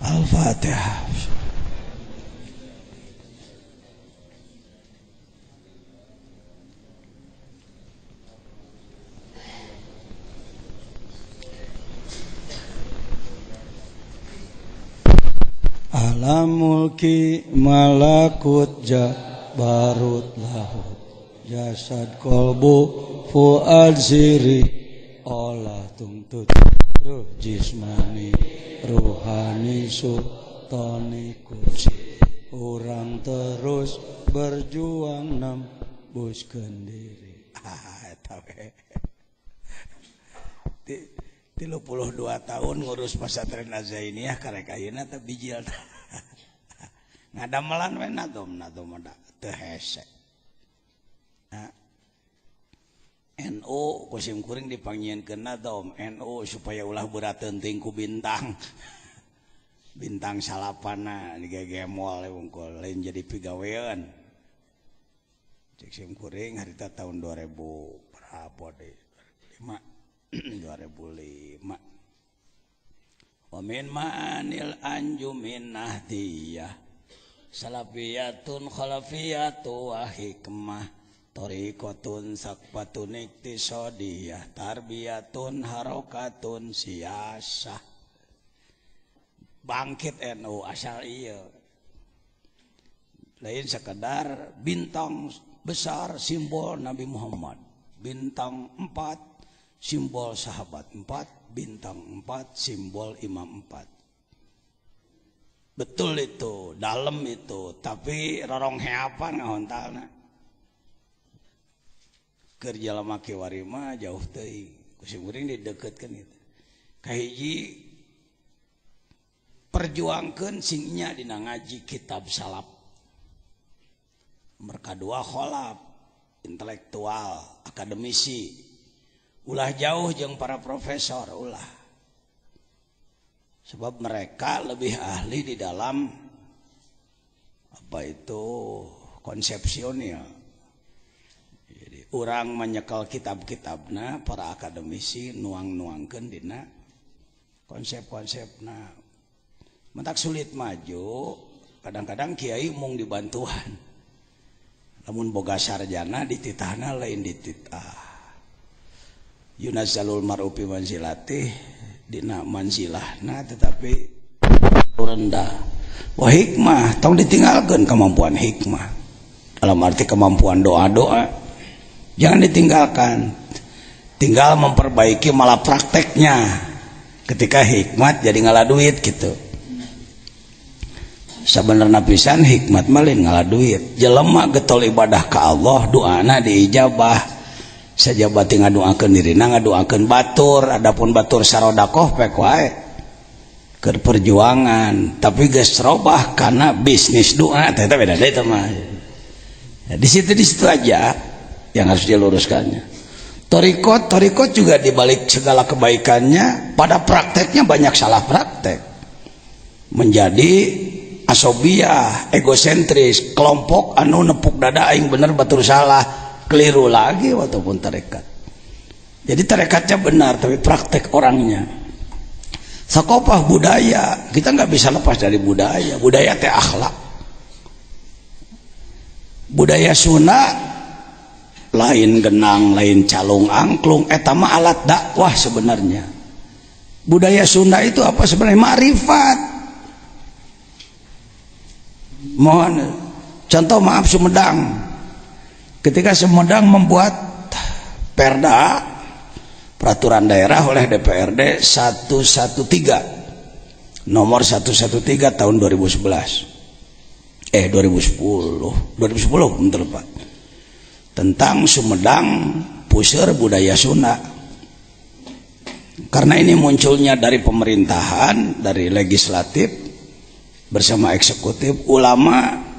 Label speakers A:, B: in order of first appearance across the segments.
A: Al-Fatihah. Alam mulki malakut jabarut lahut jasad kolbu fuad ziri olah tungtut ruh jismani ruhani sultani kursi orang terus berjuang nembuskeun diri. Eta we 32 tahun ngurus pesantren Azainiyah karek ayeuna teh bijil ngadamelan we nadom teu hese. NU kusim kuring dipanggieunkeun nadom NU supaya ulah beurateun teuing ku bintang salapana digegemol wungkul lain jadi pigawean cek sim kuring harita tahun 2000 berapa deh 2005 wa min ma'anil anjumin nahdiyah salafiyatun khalafiyatu wa hikmah tariqatun sakbatun iktisadiyah tarbiyatun harokatun siyasah. Bangkit NU asal ieu lain sekedar bintang besar simbol Nabi Muhammad, bintang 4 simbol sahabat 4, bintang 4 simbol imam 4. Betul itu, dalam itu, tapi rorong heapan ngahontalna. Keur jalema kiwari mah jauh teuing, kusim kuring dideukeutkeun itu. Kahiji perjuangkeun sing nya dina ngaji kitab salaf. Nomor kadua kholaf, intelektual, akademisi. Ulah jauh jeung para profesor ulah. Sebab mereka lebih ahli di dalam apa itu konsepsional. Jadi urang menyekel kitab-kitabna para akademisi nuang-nuangkeun dina konsep-konsepna. Mentak sulit maju, kadang-kadang kiai mung dibantuan. Lamun boga sarjana dititahna lain dititah. Yunazzalul mar'ufi manzilatih dina manzilahna tetapi rendah. Wah hikmah tong ditinggalkeun kemampuan hikmah. Dalam arti kemampuan doa-doa jangan ditinggalkan. Tinggal memperbaiki malah prakteknya. Ketika hikmat jadi ngalah duit gitu. Sabenerna pisan hikmat mah lain ngalah duit. Jelema getol ibadah ka Allah, doana diijabah. Sajabati ngadoakeun dirina ngadoakeun batur, adapun batur sarodakoh pek wae keur perjuangan, tapi geus robah kana bisnis doa teh beda deui teh mah. Ya, di situ aja yang harus diluruskannya. Thariqat juga dibalik segala kebaikannya pada prakteknya banyak salah praktek. Menjadi asobiyah, egosentris, kelompok anu nepuk dada aing bener batur salah. Keliru lagi walaupun tarekat. Jadi tarekatnya benar tapi praktek orangnya. Sakopah budaya, kita nggak bisa lepas dari budaya. Budaya teh akhlak. Budaya Sunda lain genang, lain calung angklung, eta mah alat dakwah sebenarnya. Budaya Sunda itu apa sebenarnya? Ma'rifat. Mohon contoh maaf Sumedang. Ketika Sumedang membuat perda peraturan daerah oleh DPRD 113 nomor 113 tahun 2011 2010 betul Pak, tentang Sumedang puseur budaya Sunda. Karena ini munculnya dari pemerintahan, dari legislatif bersama eksekutif, ulama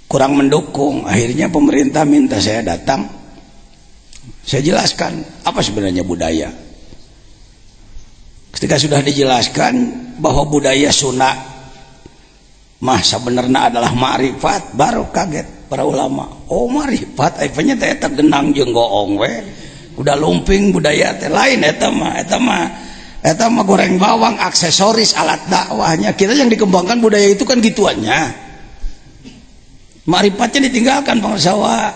A: kurang mendukung. Akhirnya pemerintah minta saya datang, saya jelaskan apa sebenarnya budaya. Ketika sudah dijelaskan bahwa budaya Sunda mah sebenarnya adalah ma'rifat, baru kaget para ulama. Oh ma'rifat apanya teh eta genang jeung goong we udah lumping budaya teh lain eta mah Eta mah goreng bawang, aksesoris, alat dakwahnya. Kita yang dikembangkan budaya itu kan gituannya. Ma'rifatnya ditinggalkan pangsawa.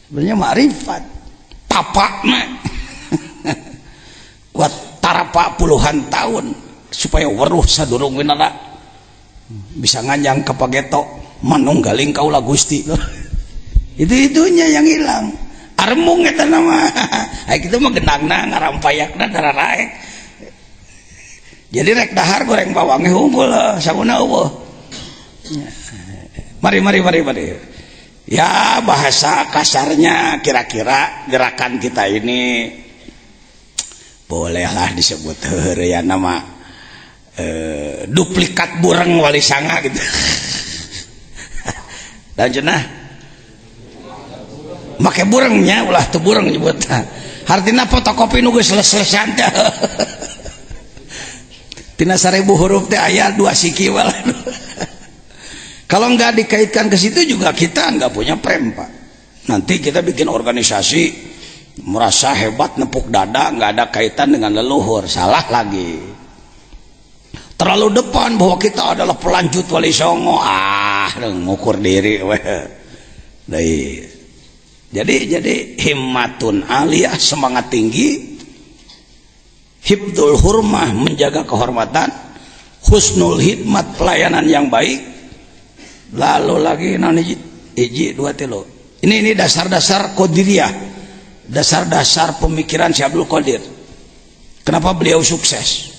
A: Sebenarnya ma'rifat. Tapak mah. Kuat tarapa puluhan tahun supaya weruh sadurung winara bisa nganyang ke pageto manunggaling kaula Gusti. Itu-itunya yang hilang. Armung eta nama. Ai kitu mah genangna ngarampayakna dararaek. Jadi rek dahar goreng bawangnya unggul sakuna eueuh. Mari. Ya bahasa kasarnya kira-kira gerakan kita ini bolehlah disebut ya nama duplikat bureng wali sanga gitu. Dan cenah make burengnya ulah teu bureng nyebutna. Hartina fotokopi nu geus selesai teh. Tina 1000 huruf teh aya 2 siki wae. Kalau nggak dikaitkan ke situ juga kita nggak punya prem, Pak. Nanti kita bikin organisasi merasa hebat nepuk dada, nggak ada kaitan dengan leluhur, salah lagi. Terlalu depan bahwa kita adalah pelanjut Wali Songo, ngukur diri, jadi himmatun aliyah, semangat tinggi, hibdul hurmah, menjaga kehormatan, husnul hidmat, pelayanan yang baik. Lalu lagi hiji 2 3. Ini dasar-dasar qadiriyah, dasar-dasar pemikiran Syekh Abdul Qadir. Kenapa beliau sukses?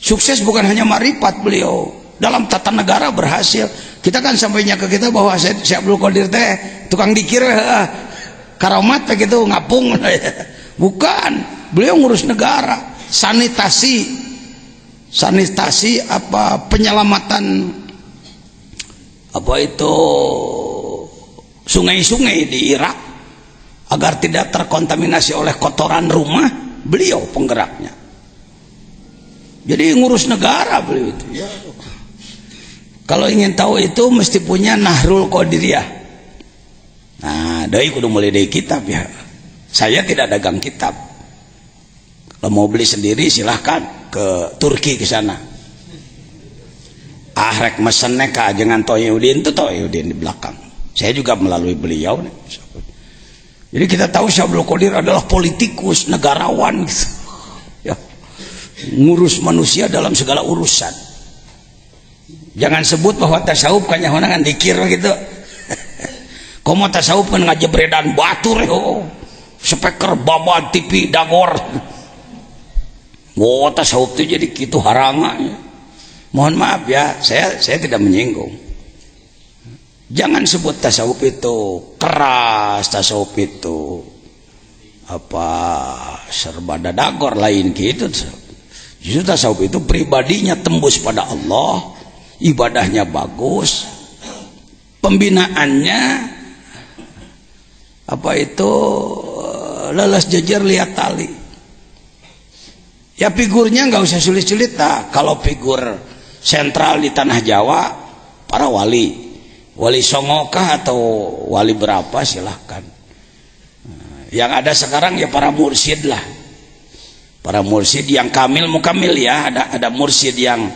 A: Sukses bukan hanya ma'rifat beliau, dalam tata negara berhasil. Kita kan sampainya ke kita bahwa Syekh Abdul Qadir teh tukang dikir, karamat begitu ngapung. Bukan, beliau ngurus negara, sanitasi apa penyelamatan apa itu sungai-sungai di Irak agar tidak terkontaminasi oleh kotoran rumah, beliau penggeraknya. Jadi ngurus negara beliau itu ya. Kalau ingin tahu itu mesti punya Nahrul Qadiriyah. Nah, doi kudu mulai dari kitab ya. Saya tidak dagang kitab. Kalau mau beli sendiri silahkan ke Turki ke sana. Rek mesennya ke ajengan Toyudin itu Toyudin di belakang. Saya juga melalui beliau nih. Jadi kita tahu Syekh Abdul Qadir adalah politikus, negarawan gitu. Ya. Ngurus manusia dalam segala urusan. Jangan sebut bahwa tasawuf kan nyahonan dikir gitu. Komo tasawuf kan ngajebredan batur speaker babad TV dagor. Wah, tasawuf itu jadi kitu haranga. Mohon maaf ya, saya tidak menyinggung. Jangan sebut tasawuf itu keras, tasawuf itu apa serba dadagor lain gitu. Justru tasawuf itu pribadinya tembus pada Allah, ibadahnya bagus, pembinaannya apa itu leles jejer lihat tali. Ya figurnya nggak usah sulit-sulit lah. Kalau figur sentral di tanah Jawa para wali songokah atau wali berapa silahkan. Yang ada sekarang ya para mursyid lah, para mursyid yang kamil mukamil ya. Ada mursyid yang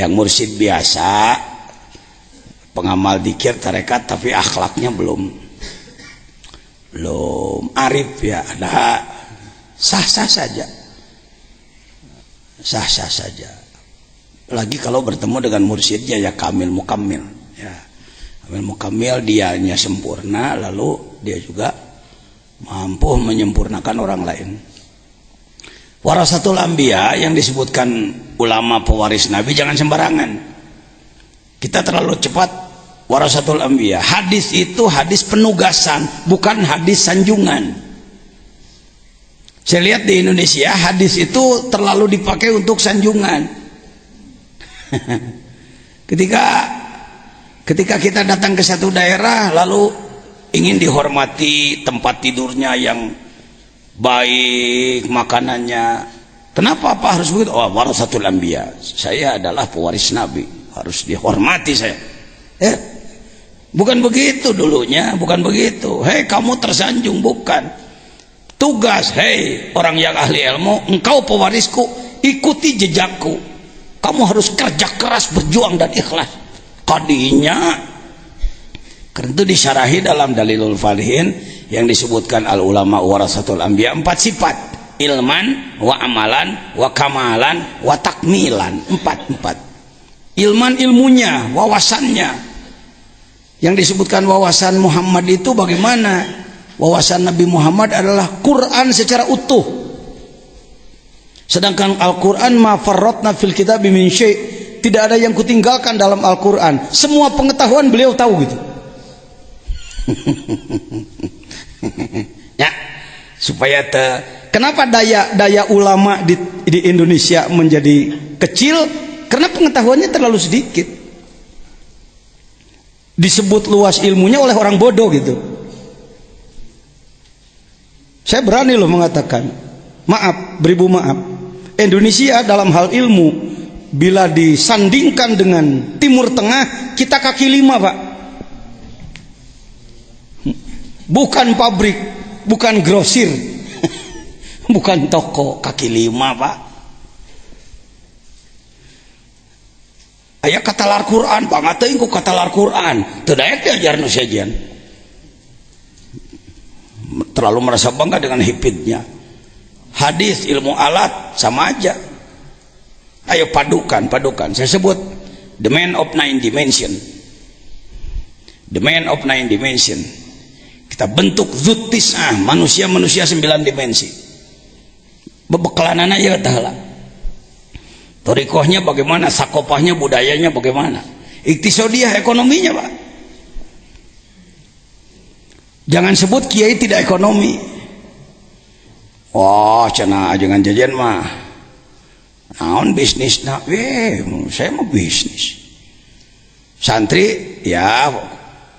A: mursyid biasa, pengamal dikir tarekat tapi akhlaknya belum arif ya. Ada sah-sah saja. Lagi kalau bertemu dengan mursyidnya ya kamil mukamil ya. Kamil mukamil dianya sempurna, lalu dia juga mampu menyempurnakan orang lain. Warasatul anbiya yang disebutkan ulama pewaris Nabi jangan sembarangan. Kita terlalu cepat warasatul anbiya. Hadis itu hadis penugasan, bukan hadis sanjungan. Saya lihat di Indonesia hadis itu terlalu dipakai untuk sanjungan. Ketika kita datang ke satu daerah lalu ingin dihormati, tempat tidurnya yang baik, makanannya, kenapa Pak harus begitu? Oh, warasatul anbiya, saya adalah pewaris Nabi, harus dihormati saya. Bukan begitu dulunya, bukan begitu. Hei kamu tersanjung, bukan. tugas, hei orang yang ahli ilmu, engkau pewarisku, ikuti jejakku. Kamu harus kerja keras, berjuang dan ikhlas. Kadinya, karena itu disyarahi dalam Dalilul Falihin yang disebutkan al ulama warasatul anbiya, 4 sifat: ilman, wa amalan, wa kamalan, wa takmilan. 4. Ilman ilmunya, wawasannya. Yang disebutkan wawasan Muhammad itu bagaimana? Wawasan Nabi Muhammad adalah Quran secara utuh. Sedangkan Al-Quran ma farratna fil kitabi min syai', tidak ada yang kutinggalkan dalam Al-Quran. Semua pengetahuan beliau tahu gitu. Ya, supaya kenapa daya ulama di Indonesia menjadi kecil? Karena pengetahuannya terlalu sedikit. Disebut luas ilmunya oleh orang bodoh gitu. Saya berani loh mengatakan, maaf, beribu maaf, Indonesia dalam hal ilmu bila disandingkan dengan Timur Tengah, kita kaki 5, Pak. Bukan pabrik, bukan grosir, bukan toko, kaki 5, Pak. Aya kata Al-Quran, Pak, ngatain ku kata Al-Quran, teu daek diajar nu sejen. Terlalu merasa bangga dengan hipidnya. Hadis, ilmu alat sama aja. Ayo padukan. Saya sebut the man of 9 dimension. The man of 9 dimension. Kita bentuk zutisah, manusia 9 dimensi. Bebekalanana ya taala. Torikohnya bagaimana, sakopahnya, budayanya bagaimana, iktisodiyah, ekonominya, Pak. Jangan sebut kiai tidak ekonomi. Wah, cenah ajengan jajan mah naon bisnis nah, saya mau bisnis. Santri ya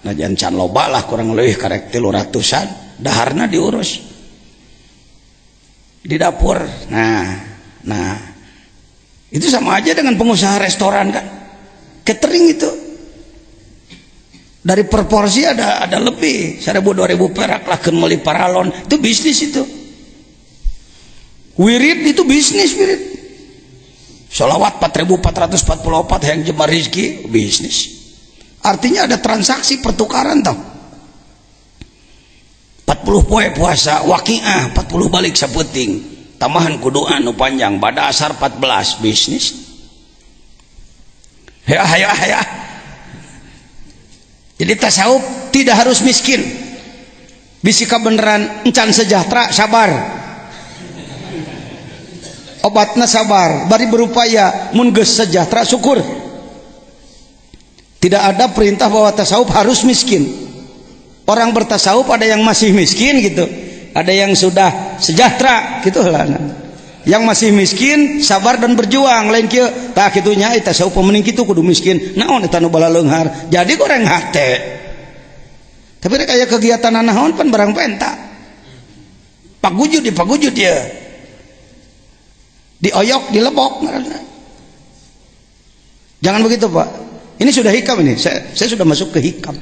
A: najan can loba lah, kurang lebih karek 300-an, daharna diurus di dapur. Nah itu sama aja dengan pengusaha restoran kan, catering itu. Dari proporsi ada lebih 1.000-2.000 perak lah meuli paralon, itu bisnis itu. Wirid itu bisnis, wirid. Sholawat 4.444 yang jemar rizki, bisnis. Artinya ada transaksi pertukaran tau. 40 poe puasa, waqiah 40 balik saputing, tambahan kuduan nu panjang, pada asar 14, bisnis. Ya. Jadi tasawuf tidak harus miskin. Bisika beneran encan sejahtera, sabar. Obatna sabar, bari berupaya, mun geus sejahtera syukur. Tidak ada perintah bahwa tasawuf harus miskin. Orang bertasawuf ada yang masih miskin gitu, ada yang sudah sejahtera gitu lah. Yang masih miskin sabar dan berjuang, lain kieu tah kitu nya eta tasawuf mending kitu kudu miskin. Naon eta nu bala leunghar, jadi goreng hate. Tapi rek aya kegiatan naon pan barang penta. Pagujud ya. Dioyok, dilebok. Jangan begitu, Pak. Ini sudah hikam ini. Saya sudah masuk ke hikam.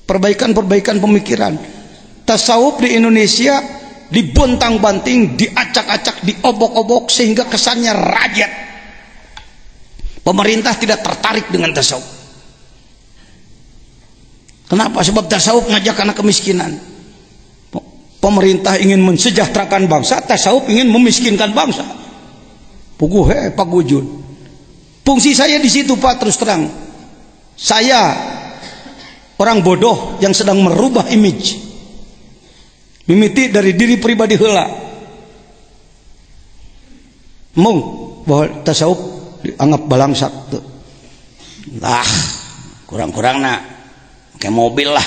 A: Perbaikan pemikiran. Tasawuf di Indonesia dibontang-banting, diacak-acak, diobok-obok sehingga kesannya rakyat. Pemerintah tidak tertarik dengan tasawuf. Kenapa? Sebab tasawuf ngajak anak kemiskinan. Pemerintah ingin mensejahterakan bangsa, tasawuf ingin memiskinkan bangsa. Puguh pagujud. Fungsi saya di situ, Pak, terus terang. Saya orang bodoh yang sedang merubah image, mimiti dari diri pribadi heula. Mung bahwa tasawuf dianggap balangsak tuh. Lah, kurang-kurang nak kayak mobil lah,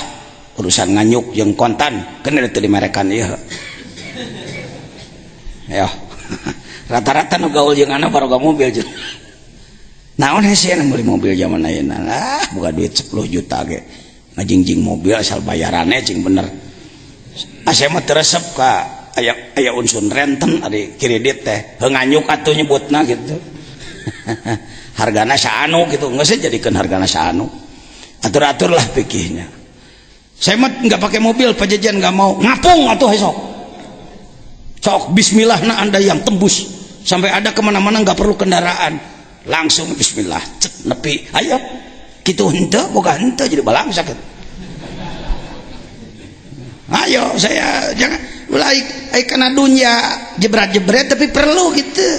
A: urusan nganyuk jeung kontan kan ada teu dimerekan ieu. Ya. Rata-rata nu gaul jeung anak baroga mobil jeung. Naon hese nu meuli mobil zaman ayeuna? Lah, boga duit 10 juta ge. Ngajingjing mobil asal bayarannya cing bener. Saya mah teresep ka aya unsur renten ari kredit teh nganyuk atuh nyebutna gitu. Hargana saanu gitu, geus jadikeun hargana saanu. Atur-atur lah pikirnya. Saya mah nggak pakai mobil, pajajan nggak mau, ngapung atuh esok. sok bismillah nah anda yang tembus sampai ada kemana-mana nggak perlu kendaraan, langsung bismillah cet nepi ayo gitu henteu boga henteu jadi balang sakit. Ayo saya jangan mulai kena dunia jebret-jebret tapi perlu gitu.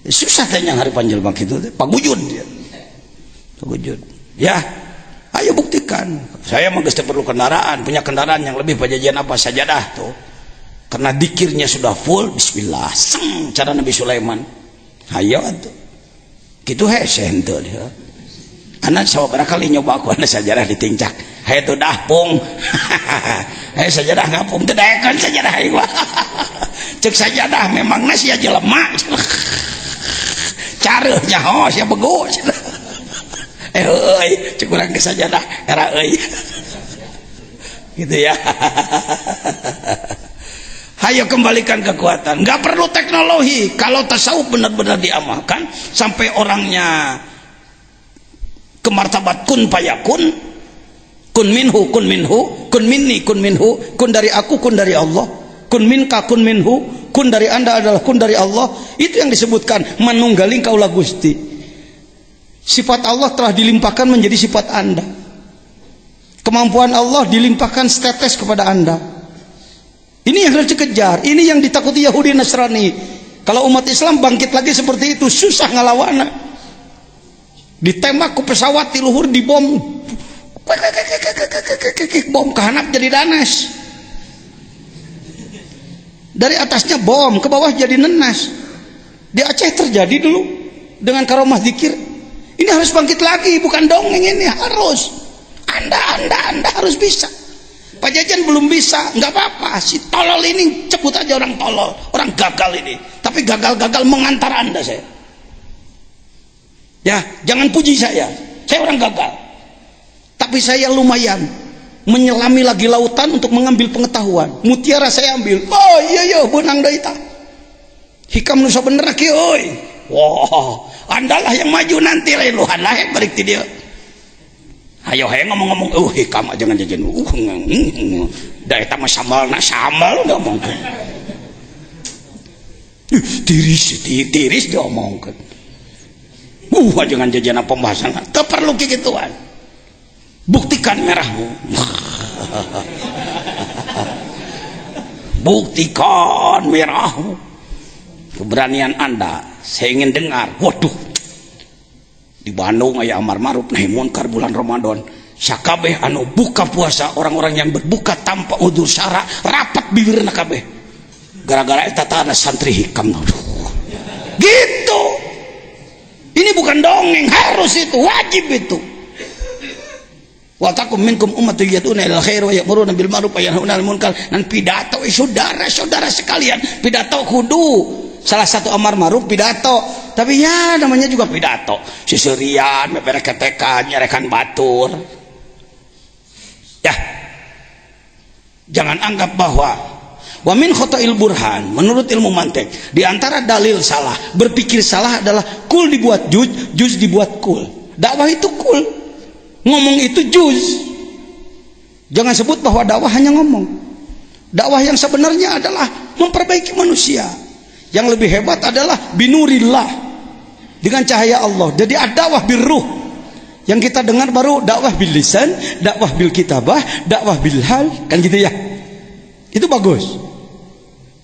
A: Susah tanya hari panjelma gitu pagujud dia. Pagujud. Ya. Ayo buktikan. Saya mah geus perlu kendaraan, punya kendaraan yang lebih pajajian apa sajadah tuh. Karena dikirnya sudah full bismillah. Seng cara Nabi Sulaiman. Ayo atuh. Kitu hese henteu dia. Anak sababaraha kali nyoba aku ana sajadah ditincak. Haye tuh dahpung. Haye sajadah ngapung teu daekeun sajadah aing mah. Cek sajadah memang na sia jelema. Careuh nyaho sia bego. Euy, cek urang ge sajadah era euy. Gitu ya. Hayo kembalikan kekuatan. Nggak perlu teknologi. Kalau tasawuf benar-benar diamalkan sampai orangnya ke martabat kun payakun, kun minhu, kun minhu, kun minni, kun minhu, kun dari aku, kun dari Allah, kun minka, kun minhu, kun dari anda adalah kun dari Allah. Itu yang disebutkan manunggaling kaulah Gusti. Sifat Allah telah dilimpahkan menjadi sifat anda. Kemampuan Allah dilimpahkan setetes kepada anda. Ini yang harus dikejar. Ini yang ditakuti Yahudi Nasrani. Kalau umat Islam bangkit lagi seperti itu, susah ngalawana. Ditembak ke pesawat di luhur, dibom, bom kehanap jadi danas. Dari atasnya bom, ke bawah jadi nenas. Di Aceh terjadi dulu dengan karomah zikir. Ini harus bangkit lagi, bukan dongeng ini, harus. Anda harus bisa. Pak Jajan belum bisa, nggak apa-apa. Si tolol ini sebut aja orang tolol, orang gagal ini. Tapi gagal-gagal mengantar anda saya. Ya, jangan puji saya orang gagal. Tapi saya lumayan menyelami lagi lautan untuk mengambil pengetahuan. Mutiara saya ambil. Oh iya benang deui tah. Hikam nu sabenerna kieu euy. Wah, andalah yang maju nanti lain luhan lain balik ti dieu. Ayo haye ngomong-ngomong, hikam aja ngajajan. Da eta mah samalna samal ngomongkeun. Tiris diomongkeun. Jangan jajan pembahasan. Tak perlu kegituan. Buktikan merahmu. Buktikan merahmu. Keberanian anda. Saya ingin dengar. Waduh. Di Bandung aya amar ma'ruf nahi munkar bulan Ramadan. Sakabeh anu buka puasa, orang-orang yang berbuka tanpa udzur syara rapat bibirna kabeh. Gara-gara eta tah santri hikam. Gitu. Ini bukan dongeng, harus itu, wajib itu. Wa takum minkum ummatun yad'una ilal khair wa ya'muruna bil ma'ruf wa yanhauna 'anil munkar. Dan pidato saudara-saudara sekalian, pidato kudu salah satu amar ma'ruf pidato. Tapi ya namanya juga pidato. Siserian, mebere ketekan, nyerekan batur. Ya. Jangan anggap bahwa wa min khota'il burhan, menurut ilmu mantek, di antara dalil salah, berpikir salah adalah kul dibuat juz dibuat kul. Dakwah itu kul, ngomong itu juz. Jangan sebut bahwa dakwah hanya ngomong. Dakwah yang sebenarnya adalah memperbaiki manusia. Yang lebih hebat adalah binurillah, dengan cahaya Allah. Jadi ad-dakwah birruh. Yang kita dengar baru dakwah bil lisan, dakwah bil kitabah, dakwah bil hal, kan gitu ya. Itu bagus.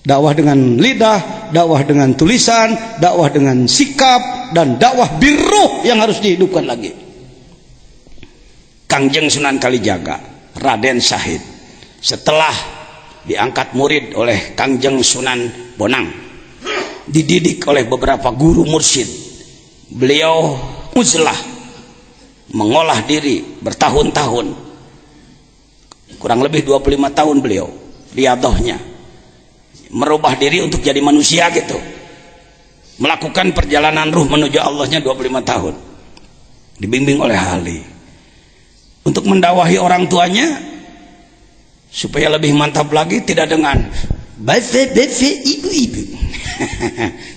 A: Dakwah dengan lidah, dakwah dengan tulisan, dakwah dengan sikap, dan dakwah birruh yang harus dihidupkan lagi. Kangjeng Sunan Kalijaga, Raden Syahid, setelah diangkat murid oleh Kangjeng Sunan Bonang, dididik oleh beberapa guru mursyid, beliau uzlah, mengolah diri bertahun-tahun, kurang lebih 25 tahun beliau riadohnya, merubah diri untuk jadi manusia gitu, melakukan perjalanan ruh menuju Allahnya 25 tahun, dibimbing oleh ahli untuk mendakwahi orang tuanya supaya lebih mantap lagi, tidak dengan bafe ibu-ibu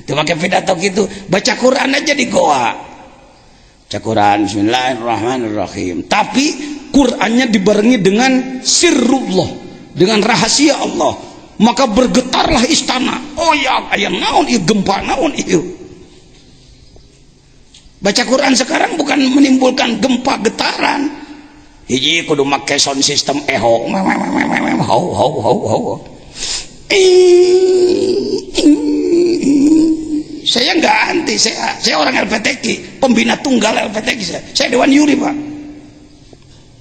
A: itu pakai pidato gitu, baca Quran aja di goa, baca Quran bismillahirrahmanirrahim, tapi Qurannya dibarengi dengan sirrullah, dengan rahasia Allah. maka bergetarlah istana. Oh ya, aya naon ieu, gempa naon ieu. Baca Quran sekarang bukan menimbulkan gempa getaran. Hiji kudu make sound system eho. Saya nggak anti, saya orang LPTK, pembina tunggal LPTK saya Dewan Yuri Pak.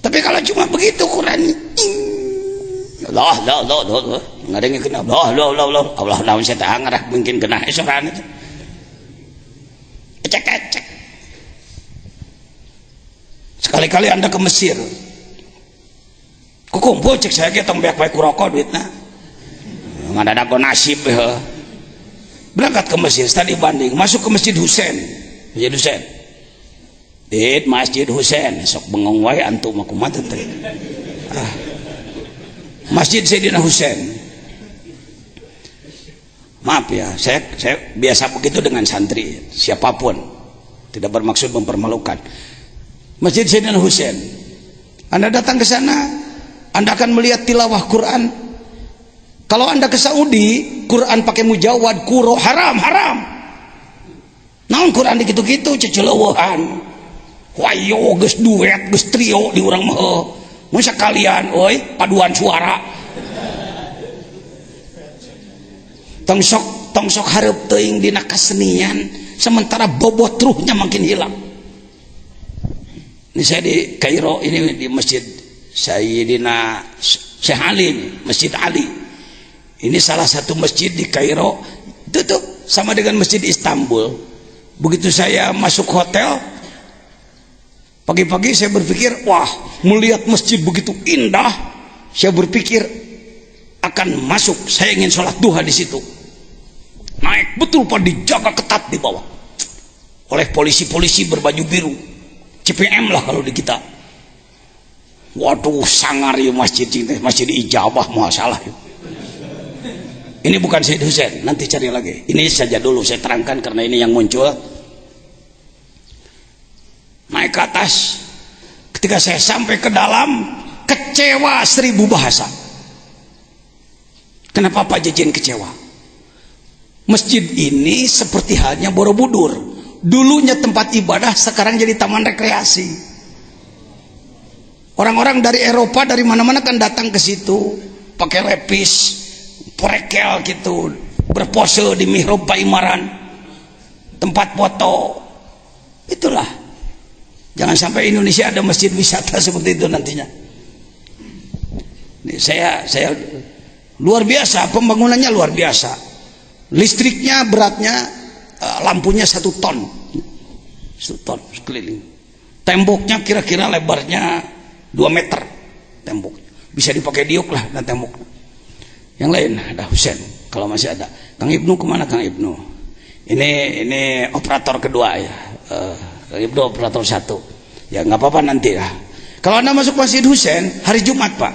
A: Tapi kalau cuma begitu Quran, Allah nggak ada yang kena, Allah naon saya tak ngarah mungkin kena esokan itu, ecek. Sekali-kali Anda ke Mesir, kukumpul cek saya kita banyak baik rokok duitnya, nggak ada nasib ya. Berangkat ke Mesir, tadi banding, masuk ke Masjid Husain, di Masjid Husain, sok bengong wae antum aku mata tadi. Masjid Sayyidina Husain. Maaf ya, saya biasa begitu dengan santri, siapapun, tidak bermaksud mempermalukan. Masjid Sayyidina Husain. Anda datang ke sana, Anda akan melihat tilawah Quran. Kalau Anda ke Saudi, Quran pakai mujawad, kuro, haram. Naon Quran dikitu-kitu ceceuleuhan. Wayo geus duet, geus trio di urang mah. Mun sakalian euy paduan suara. Tong sok hareup teuing dina kasenian, sementara bobot ruhnya makin hilang. Ini saya di Kairo, ini di Masjid Sayyidina Syekh Ali, Masjid Ali. Ini salah satu masjid di Kairo, itu tuh sama dengan masjid Istanbul. Begitu saya masuk hotel, pagi-pagi saya berpikir, wah, melihat masjid begitu indah, saya berpikir akan masuk, saya ingin sholat duha di situ. Naik betul Pak, dijaga ketat di bawah oleh polisi-polisi berbaju biru, CPM lah kalau di kita. Waduh, sangar ya masjid ini, masjid ijabah masalah. Ini bukan Sayyid Husain, nanti cari lagi. Ini saja dulu saya terangkan karena ini yang muncul. Naik ke atas, ketika saya sampai ke dalam, kecewa 1000 bahasa. Kenapa Pak Jejen kecewa? Masjid ini seperti halnya Borobudur, dulunya tempat ibadah, sekarang jadi taman rekreasi. Orang-orang dari Eropa, dari mana-mana kan datang ke situ, pakai lepis, porekel gitu, berpose di mihrab Paimaran, tempat foto. Itulah, jangan sampai Indonesia ada masjid wisata seperti itu nantinya. Ini saya luar biasa, pembangunannya luar biasa, listriknya beratnya, lampunya 1 ton sekeliling, temboknya kira-kira lebarnya 2 meter, tembok bisa dipakai diuk lah dan temboknya. Yang lain ada Husain, kalau masih ada. Kang Ibnu kemana Kang Ibnu? Ini operator kedua ya. Kang Ibnu operator 1. Ya nggak apa-apa nanti lah. Kalau Anda masuk Masjid Husain hari Jumat Pak,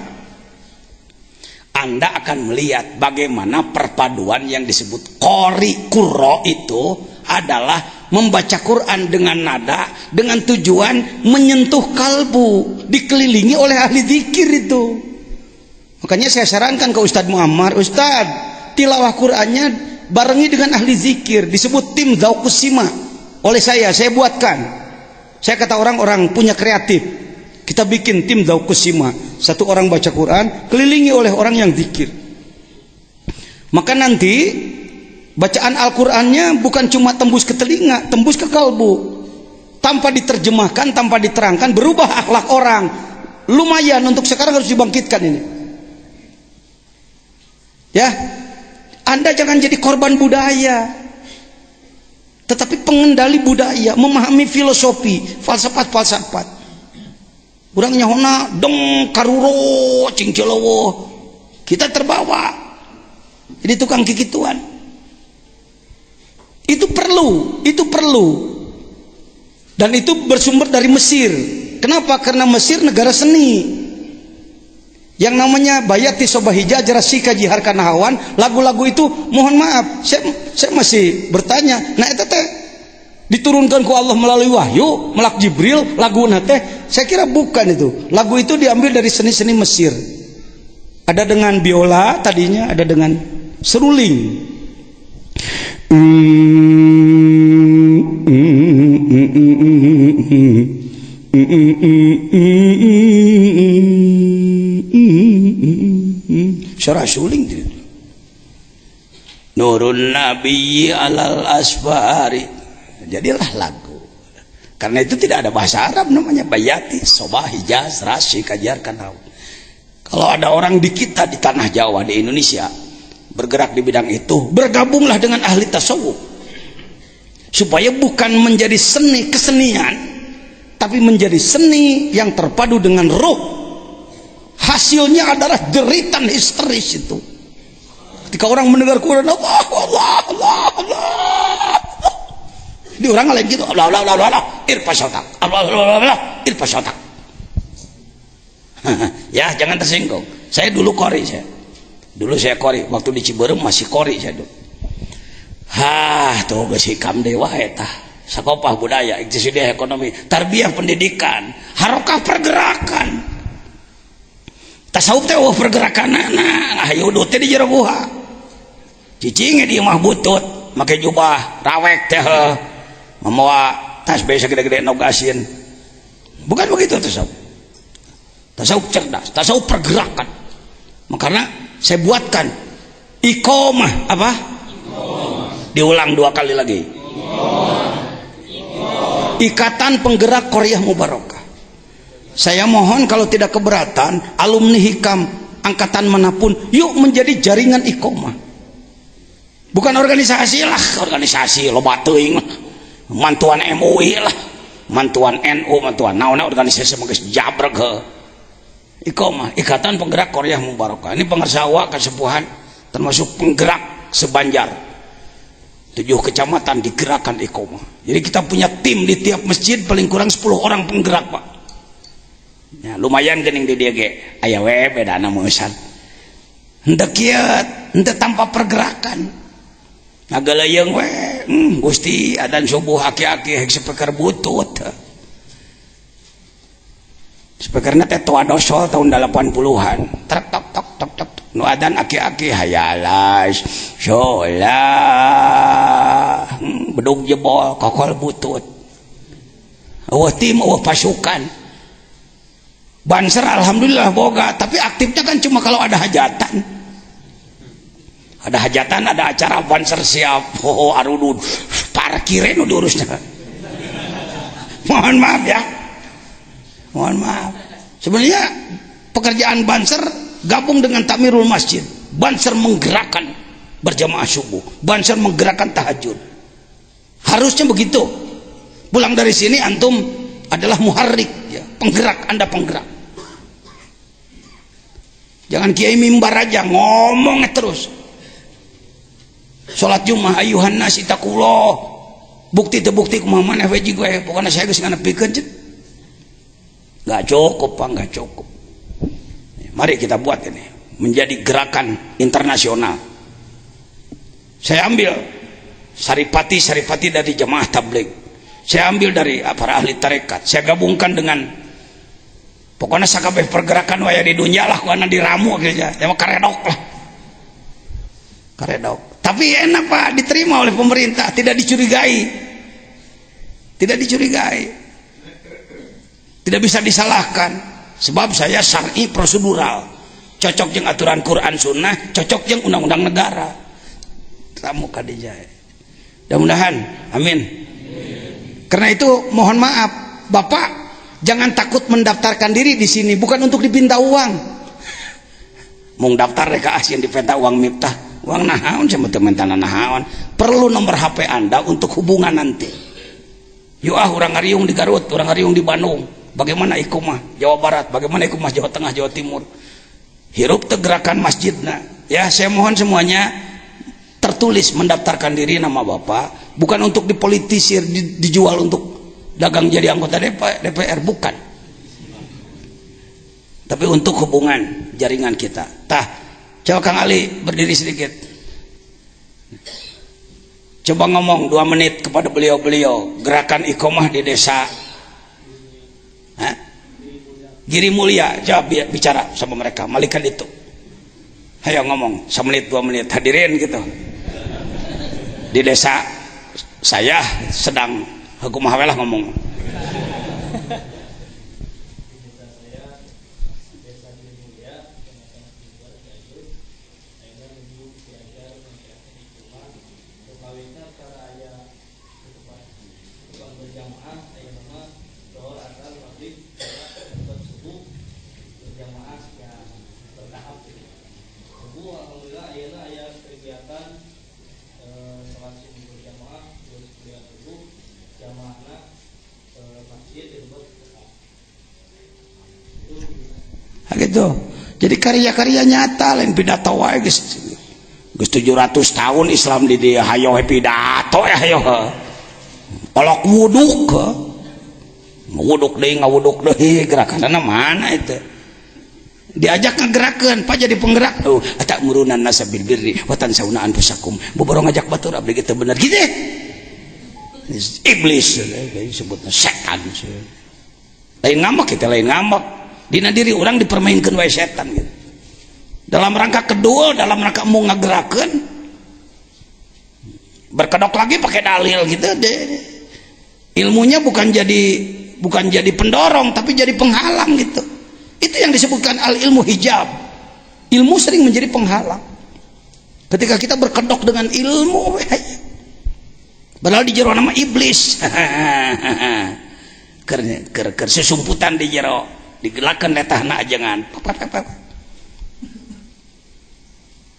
A: Anda akan melihat bagaimana perpaduan yang disebut qori qurra itu adalah membaca Quran dengan nada, dengan tujuan menyentuh kalbu, dikelilingi oleh ahli zikir itu. Makanya saya sarankan ke Ustadz Muammar, Ustadz, tilawah Qur'annya barengi dengan ahli zikir, disebut tim Dzauqus Sima oleh saya buatkan. Saya kata orang-orang punya kreatif, kita bikin tim Dzauqus Sima, 1 orang baca Quran, kelilingi oleh orang yang zikir. Maka nanti bacaan Al-Qur'annya bukan cuma tembus ke telinga, tembus ke kalbu, tanpa diterjemahkan, tanpa diterangkan, berubah akhlak orang. Lumayan untuk sekarang harus dibangkitkan ini. Ya, Anda jangan jadi korban budaya, tetapi pengendali budaya, memahami filosofi, falsafat. Urang nyahona dong karuro cing celowo, kita terbawa jadi tukang kikituan. Itu perlu, dan itu bersumber dari Mesir. Kenapa? Karena Mesir negara seni. Yang namanya Bayati Sobahija Jarasika Jihar Kanahawan, lagu-lagu itu mohon maaf, saya masih bertanya, nah itu teh diturunkan ku Allah melalui wahyu, melak Jibril, lagu teh saya kira bukan itu. Lagu itu diambil dari seni-seni Mesir. ada dengan biola tadinya, ada dengan seruling. Suara suling gitu. Nurun Nabi alal asfari, jadilah lagu. Karena itu tidak ada bahasa Arab namanya bayati, sobah, hijaz, rasyi, kajar, kanau. Kalau ada orang di kita di tanah Jawa di Indonesia bergerak di bidang itu, bergabunglah dengan ahli tasawuf supaya bukan menjadi seni kesenian, tapi menjadi seni yang terpadu dengan roh. Hasilnya adalah jeritan histeris itu. Ketika orang mendengar Quran, Allah, Allah, Allah, Allah, di orang lain gitu, Allah, Allah, Allah, Allah, irfasyotak, Allah, Allah, Allah, Allah, irfasyotak. Ya, jangan tersinggung. Saya dulu kori, dulu saya kori, waktu di Ciberem masih kori saya dulu. Tuh geus hikam dewa eta. Sakopah budaya, iktidai ekonomi, tarbiyah pendidikan, harokah pergerakan. Tasawuf teh pergerakanana, ayo udut teh di jero guha. Cicing di mah butut, make jubah rawek teh, membawa tas biasa gede-gede nogasin. Bukan begitu tasawuf. Tasawuf cerdas, tasawuf pergerakan. Makanya saya buatkan iqomah apa? Diulang 2 kali lagi. Ikatan Penggerak Qaryah Mubarakah. Saya mohon kalau tidak keberatan, alumni hikam angkatan manapun, yuk menjadi jaringan iqomah. Bukan organisasi lah, organisasi loba teuing lah. Mantuan MUI lah, mantuan NU, mantuan naonna organisasi manggeus jabreg he. Iqomah, Ikatan Penggerak Qaryah Mubarakah. Ini pengersawa kasepuhan termasuk penggerak sebanjar. 7 kecamatan digerakkan iqomah. Jadi kita punya tim di tiap masjid paling kurang 10 orang penggerak, Pak. Ya, lumayan geuning di dieu ge. Aya we bedana meusan. Henteu kieu, henteu tanpa pergerakan. Ngagaleyeung we, Gusti adzan subuh aki-aki hek speaker butut. Speakerna teh tua dosol tahun 80-an. Tek tok tok tok tok. Nu adzan aki-aki hayalas sholah. Bedug jebol kokol butut. Eueuh tim, eueuh pasukan. Banser alhamdulillah boga, tapi aktifnya kan cuma kalau ada hajatan. Ada hajatan, ada acara banser siap. Oh, arudud parkire nu diurusnya. Mohon maaf ya. Mohon maaf. Sebenarnya pekerjaan banser gabung dengan takmirul masjid. Banser menggerakkan berjamaah subuh. Banser menggerakkan tahajud. Harusnya begitu. Pulang dari sini antum adalah muharrik, ya, penggerak, Anda penggerak. Jangan kiai mimbar aja ngomong terus. Salat Jumat ayuhan nas ittaqullah. Bukti teu bukti kumaha maneh we jiga pokona saya geus nganepikeun ceuk. Enggak cukup, Pak, enggak cukup. Mari kita buat ini menjadi gerakan internasional. Saya ambil saripati dari jamaah tabligh. Saya ambil dari para ahli tarekat, saya gabungkan dengan pokoknya sakabeh pergerakan waya di dunia lah, karena diramu aja, ya karedok lah, karedok. Tapi enak Pak, diterima oleh pemerintah, tidak dicurigai, tidak bisa disalahkan, sebab saya syar'i prosedural, cocok dengan aturan Quran Sunnah, cocok dengan undang-undang negara. Kamu kadijai, mudah-mudahan, amin. Karena itu mohon maaf, Bapak jangan takut mendaftarkan diri di sini, bukan untuk dipinta uang. Mau daftar reka asin dipinta uang miftah, uang nahaun sama teman-teman nahaun. Perlu nomor HP Anda untuk hubungan nanti. Yuk orang ngariung di Garut, orang ngariung di Bandung. Bagaimana iqomah Jawa Barat, bagaimana iqomah Jawa Tengah, Jawa Timur. Hirup tegerakan masjidna. Ya, saya mohon semuanya tertulis mendaftarkan diri nama Bapak, bukan untuk dipolitisir, dijual untuk dagang jadi anggota DPR, bukan, tapi untuk hubungan jaringan kita. Coba Kang Ali berdiri sedikit, coba ngomong 2 menit kepada beliau-beliau gerakan iqomah di desa Giri Mulia. Coba bicara sama mereka, malikan itu Ayo ngomong 1 menit 2 menit hadirin gitu. Di desa saya sedang hukum hawelah ngomong. Gitu. Jadi karya-karya nyata lain pidato wae geus 700 tahun Islam di dia hayo pidato ya hayo. Olok wuduk. Wuduk deui ngawuduk deui gerakanna mana itu? Diajak ngagerakeun, Pak jadi penggerak. Oh, atamuruna nasa bil birri wa tansawna anfusakum. Boborong ngajak batur abdi kitu bener gitu. Iblis disebutna setan. Lain ngambek kita lain ngambek. Dina diri orang dipermainkan wae setan gitu. Dalam rangka kedua, dalam rangka mau ngagerakeun berkedok lagi pakai dalil gitu deh. Ilmunya bukan jadi pendorong tapi jadi penghalang gitu. Itu yang disebutkan al ilmu hijab. Ilmu sering menjadi penghalang. Ketika kita berkedok dengan ilmu, padahal di jero nama iblis. Ker sesumputan di jero. Digelakan letahna ajangan.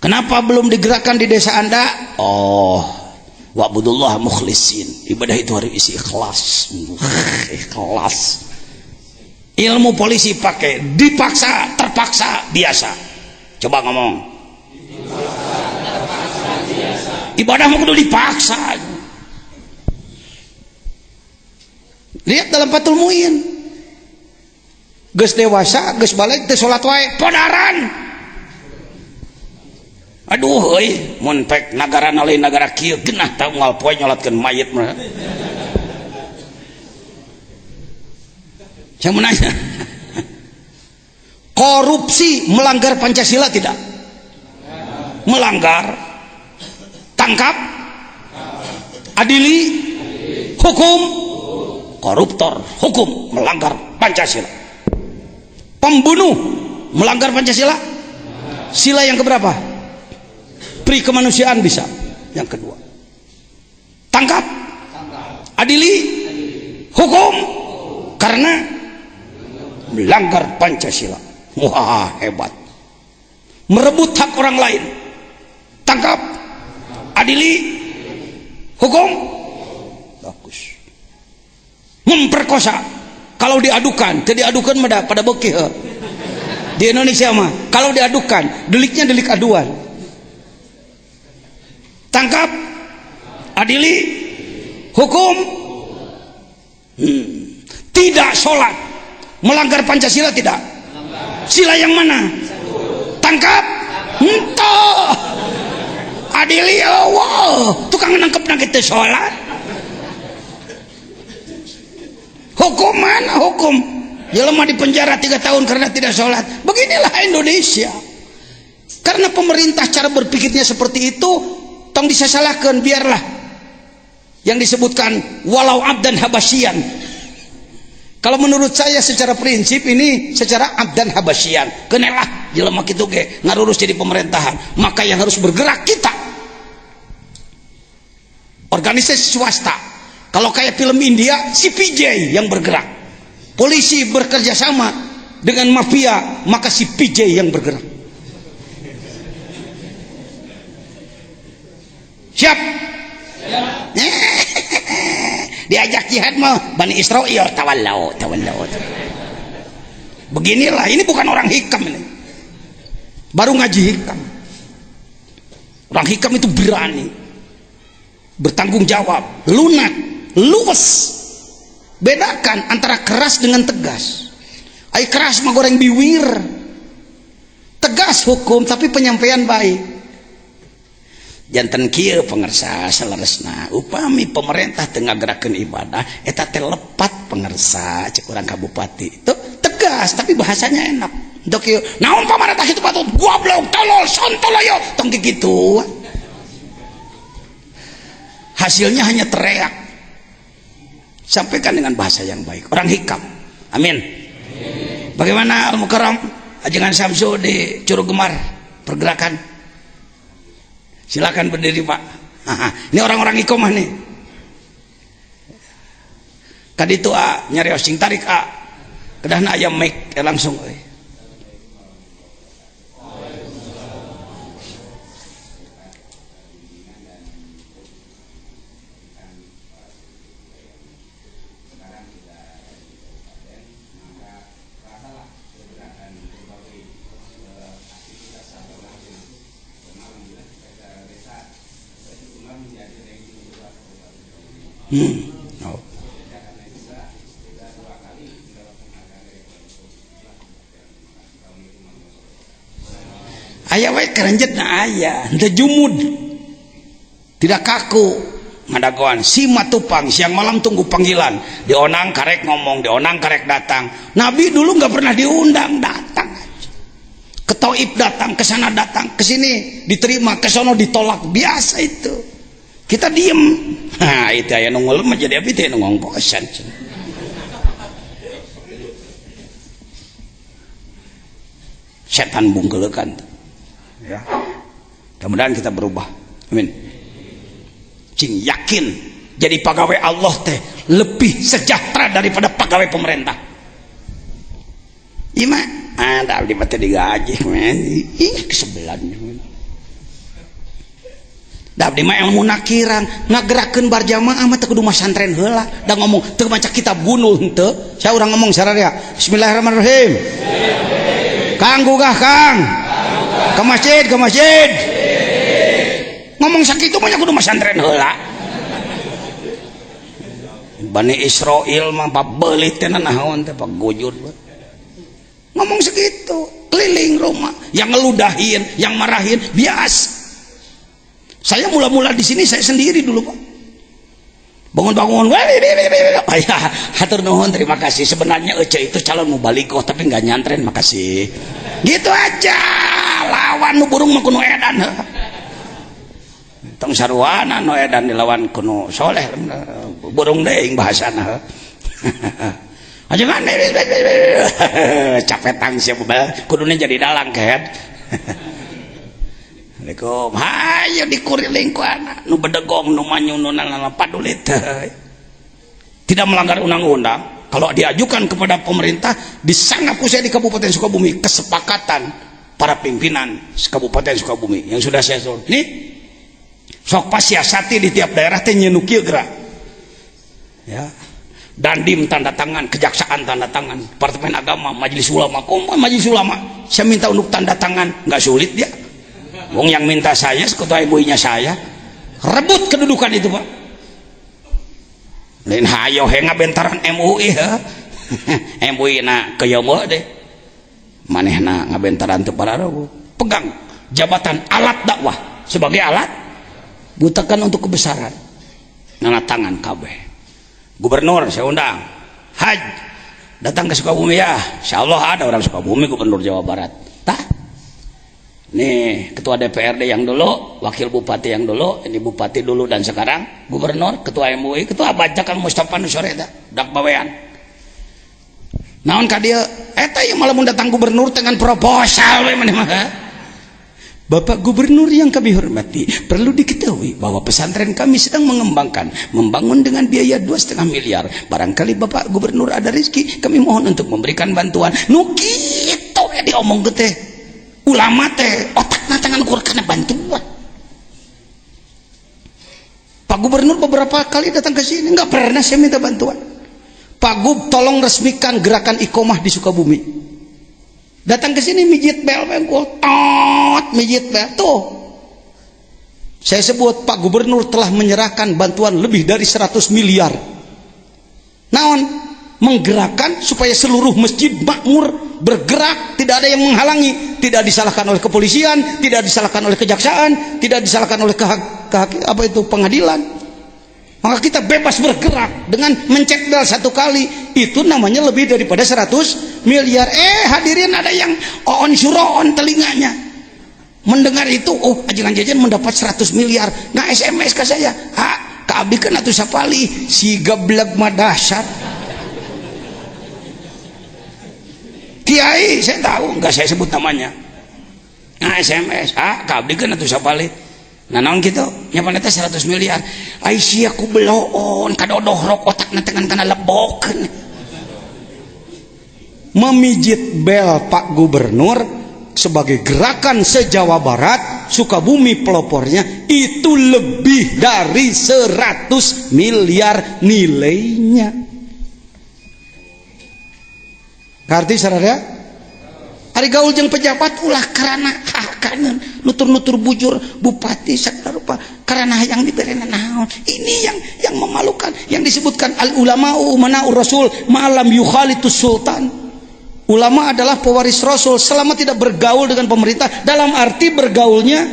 A: Kenapa belum digerakkan di desa Anda? Oh, wa'budullah mukhlisin. Ibadah itu harus isi ikhlas. Ikhlas. Ilmu polisi pakai dipaksa, terpaksa, biasa. Coba ngomong. Dipaksa, terpaksa, biasa. Ibadah mau kudu dipaksa. Lihat dalam Fathul Muin. Geus dewasa, geus balik teh salat wae podaran. Aduh euy, mun pek nagarana lain nagara kieu genah tah moal poe nyolatkeun mayit mah. Saya menanya. Korupsi melanggar Pancasila tidak? Melanggar. Tangkap. Adili. Hukum. Koruptor, hukum melanggar Pancasila. Pembunuh melanggar Pancasila. Sila yang keberapa? Pri kemanusiaan bisa. Yang kedua. Tangkap. Adili. Hukum. Karena melanggar Pancasila. Wah, hebat. Merebut hak orang lain. Tangkap. Adili. Hukum. Bagus. Memperkosa. Kalau diadukan, diadukan pada bokeh. Di Indonesia mah, kalau diadukan, deliknya delik aduan. Tangkap, adili, hukum. Tidak sholat, melanggar Pancasila tidak? Sila yang mana? Tangkap, entah. Adili, Allah, tukang nangkep itu sholat. Hukum mana hukum? Jelema di penjara 3 tahun karena tidak sholat. Beginilah Indonesia. Karena pemerintah cara berpikirnya seperti itu, tong disasalahkan, biarlah. Yang disebutkan walau abdan habasyian. Kalau menurut saya secara prinsip ini secara abdan habasyian. Kenelah jelema kitu ge ngarurus jadi pemerintahan. Maka yang harus bergerak kita. Organisasi swasta. Kalau kayak film India, si PJ yang bergerak. Polisi bekerja sama dengan mafia, maka si PJ yang bergerak. Siap? Diajak jihad mah Bani Israil tawallau. Beginilah, ini bukan orang hikam ini. Baru ngaji hikam. Orang hikam itu berani, bertanggung jawab, lunak, luwes. Bedakan antara keras dengan tegas. Ai keras mah goreng biwir. Tegas hukum tapi penyampaian baik. Janten kieu pengersa saleresna upami pemerintah teu ngagerakeun ibadah eta teh lepat pengersa cek urang ka bupati. Itu tegas tapi bahasanya enak. Untuk ieu naon pamanah tah kitu patut goblok tolol sontol ayo tong kitu. Hasilnya hanya teriak. Sampaikan dengan bahasa yang baik, orang hikam. Amin. Bagaimana Al-Mukarram Ajengan Samsu di Curug Gemar pergerakan? Silakan berdiri Pak. Ini orang-orang ikomah nih. Kaditu A nyari osing tarik A. Kedahna aya mic langsung. Oh. Ayah wae kerenjet na ayah, henteu jumud, tidak kaku, ngadagoan si matupang siang malam tunggu panggilan, dionang karek ngomong, dionang karek datang. Nabi dulu nggak pernah diundang, datang aja. Ke Taif datang, ke sana datang, ke sini diterima, ke sono ditolak, biasa itu. Kita diem. Nah itu aya nu ngeuleum jadi abi teh nu ngongkosan. Setan bungkeulekan. Ya. Mudah-mudahan kita berubah. Amin. Cing yakin jadi pegawai Allah teh lebih sejahtera daripada pegawai pemerintah. Ima, ada abdi mah teh digaji, men. Ih, kesebelan. Da abdi mah ilmu nakiran, ngagerakeun berjamaah mah teu kudu masantren heula. Da ngomong teu maca kitab gunul henteu. Saya urang ngomong sararea. Bismillahirrahmanirrahim. Kang gugah Kang. Ke masjid, ke masjid. Ngomong sakitu mah kudu masantren heula. Bani Israil mah pabelit teh naon teh pagujud. Ngomong segitu, keliling rumah, yang ngeludahin, yang marahin, biasa. Saya mula-mula di sini saya sendiri dulu Pak. Bangun-bangun, ya, hatur nuhun terima kasih. Sebenarnya Ece itu calon mubalikoh tapi nggak nyantren, makasih. Gitu aja, lawan nu burung mah kuno edan. Tong sarwana nu edan dilawan kuno soleh, burung deing bahasana. Aja kan, capek tangsi kudune jadi dalang kan. Assalamualaikum. Hayo dikuriling ku anak nu bedegong nu manyu nu nana padulit. Tidak melanggar undang-undang. Kalau diajukan kepada pemerintah disanggap saya di Kabupaten Sukabumi kesepakatan para pimpinan Kabupaten Sukabumi yang sudah saya suruh. Nih sok pasiasati di tiap daerah teh nyeunu kieu geura. Ya. Dandim tanda tangan, kejaksaan tanda tangan, Departemen Agama, Majelis Ulama, Majelis Ulama. Saya minta untuk tanda tangan, nggak sulit dia. Wong yang minta saya ketua ibunya saya rebut kedudukan itu Pak. Lain hayo henga bentaran MUI ha. MUI na keyomo deh. Manehna ngabentaran teu pararewu. Pegang jabatan alat dakwah sebagai alat butakan untuk kebesaran. Nana tangan kabeh. Gubernur saya undang. Haj datang ke Sukabumi ya. Insyaallah ada orang Sukabumi gubernur Jawa Barat. Tah nih ketua DPRD yang dulu, wakil bupati yang dulu, ini bupati dulu dan sekarang gubernur, ketua MUI, ketua baca Kang Mustafa Nusore dak bawean. Naon ka dieu? Eta yang malah datang gubernur dengan proposal we maneh mah. Bapak Gubernur yang kami hormati, perlu diketahui bahwa pesantren kami sedang membangun dengan biaya 2,5 miliar. Barangkali Bapak Gubernur ada rezeki, kami mohon untuk memberikan bantuan. Nu kitu we diomong teh. Ulama teh otakna tangan ukur karena bantuan. Pak Gubernur beberapa kali datang ke sini nggak pernah saya minta bantuan. Pak Gub tolong resmikan gerakan ikomah di Sukabumi. Datang ke sini mijit bel mijit bel tuh. Saya sebut Pak Gubernur telah menyerahkan bantuan lebih dari 100 miliar. Naon? Menggerakkan supaya seluruh masjid makmur bergerak, tidak ada yang menghalangi, tidak disalahkan oleh kepolisian, tidak disalahkan oleh kejaksaan, tidak disalahkan oleh pengadilan. Maka kita bebas bergerak dengan mencekdal satu kali, itu namanya lebih daripada 100 miliar. Hadirin, ada yang on suron telinganya mendengar itu. Oh, ajengan jajan mendapat 100 miliar. Nah, SMS ke saya, ka abdi kan atuh sapali si gablek mah dahsyat. Kiai saya tahu, enggak saya sebut namanya. Nah, SMS, ka abdi kan atuh sapali. Nah, naon gitu nyapan eta 100 miliar. Ai sia ku beloon kadodohrok otakna tengan kana lebokeun. Memijit bel Pak Gubernur sebagai gerakan se-Jawa Barat, Sukabumi pelopornya itu lebih dari 100 miliar nilainya. Ngerti sarada? Ari gaul jeung pejabat ulah karana hakaneun nutur-nutur bujur bupati sagala rupa karana hayang dibere naon. Ini yang memalukan, yang disebutkan al ulama'u mana'ur rasul ma'lam yukhalitus sultan. Ulama adalah pewaris Rasul selama tidak bergaul dengan pemerintah, dalam arti bergaulnya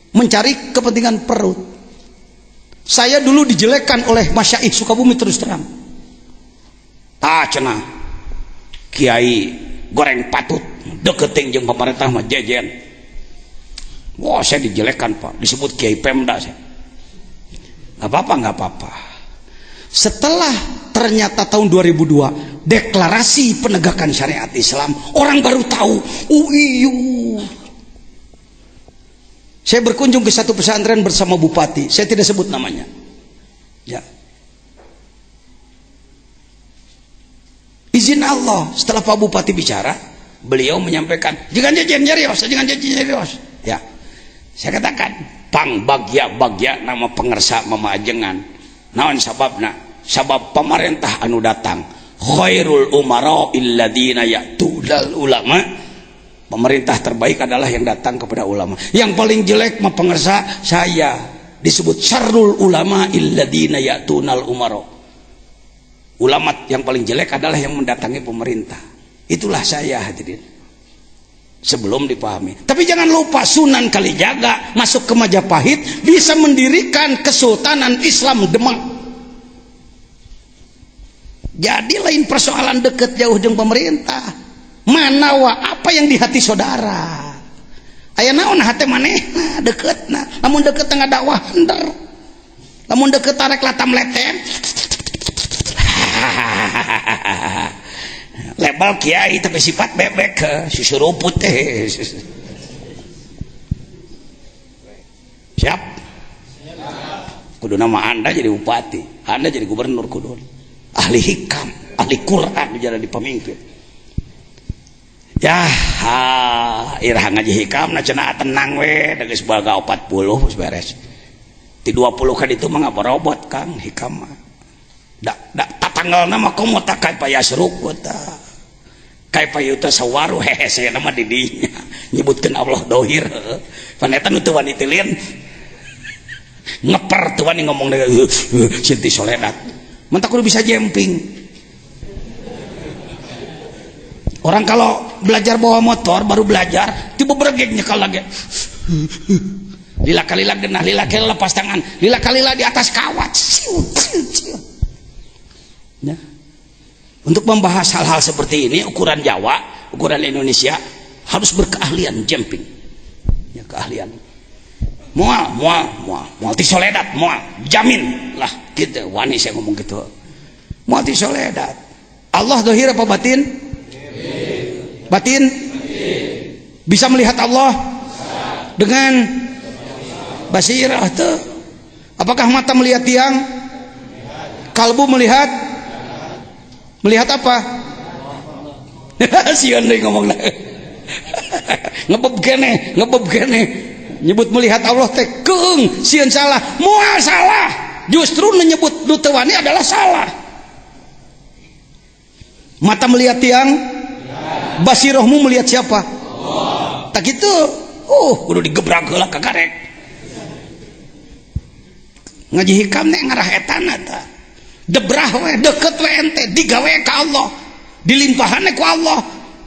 A: mencari kepentingan perut. Saya dulu dijelekkan oleh masyaikh Sukabumi terus terang. Cenah kiai goreng patut deketing jeung pemerintah mah jejen. Wah, saya dijelekkan Pak, disebut kiai Pemda saya. Nggak apa-apa. Setelah ternyata tahun 2002 deklarasi penegakan syariat Islam, orang baru tahu. Saya berkunjung ke satu pesantren bersama bupati, saya tidak sebut namanya. Ya. Izin Allah, setelah Pak Bupati bicara, beliau menyampaikan, jangan jajan jarios. Ya. Saya katakan, pang bagya nama pengersa memajengan. Naon sababna? Sabab pemerintah anu datang khairul umara illadina ya'tudal ulama. Pemerintah terbaik adalah yang datang kepada ulama. Yang paling jelek mah pengersa saya, disebut syarrul ulama illadina ya'tunal umara. Ulama yang paling jelek adalah yang mendatangi pemerintah. Itulah saya, hadirin, sebelum dipahami. Tapi jangan lupa Sunan Kalijaga masuk ke Majapahit bisa mendirikan Kesultanan Islam Demak. Jadi lain persoalan deket jauh dengan pemerintah. Manawa apa yang di hati saudara. Aya naon hati manehna deketna. Lamun deket tengah dakwah henter. Lamun deket tarek latam leten. Label kiai tapi sifat bebek ke susuruput teh. Siap? Kudu nama Anda jadi bupati, Anda jadi gubernur kudu. Ahli hikam, ahli Quran jadi pemimpin. Ya, irah ngaji hikam na cenah tenang we, da geus baga 40 geus beres. Ti 20 kan itu mah ngaborobot Kang hikam mah. Da tatanggalna mah komo tak kai payasruk ta. Kai payuta sawaru hese nama di dinya. Nyebutkeun Allah dohir. Paneta nu teu wani tilin. Ngeper teu wani ngomong Sinti Soledat. Mentak udah bisa jemping. Orang kalau belajar bawa motor baru belajar tiba bergeg nyekal lagi. Lila-kalila genah, lila-kalila lepas tangan, lila-kalila di atas kawat. Ya. Untuk membahas hal-hal seperti ini, ukuran Jawa, ukuran Indonesia harus berkeahlian jemping. Ya, keahlian. Mual ti Soledat, mual jamin lah gitu. Wani saya ngomong gitu. Mual ti Soledat. Allah dohir apa batin? Batin? Bisa melihat Allah dengan basirah tuh. Apakah mata melihat tiang? Kalbu melihat? Melihat apa? Sian deui ngomong ngebeb kene. Nyebut melihat Allah teh keung sieun salah, moal salah. Justru menyebut nu teu wani adalah salah. Mata melihat tiang, basirahmu melihat siapa? Allah. Tak gitu. Kudu digebrak heula ka karek. Ngaji hikam nek ngarah etana ta. Debrah we, deket we ente, digawe ka Allah. Dilimpahan ku Allah.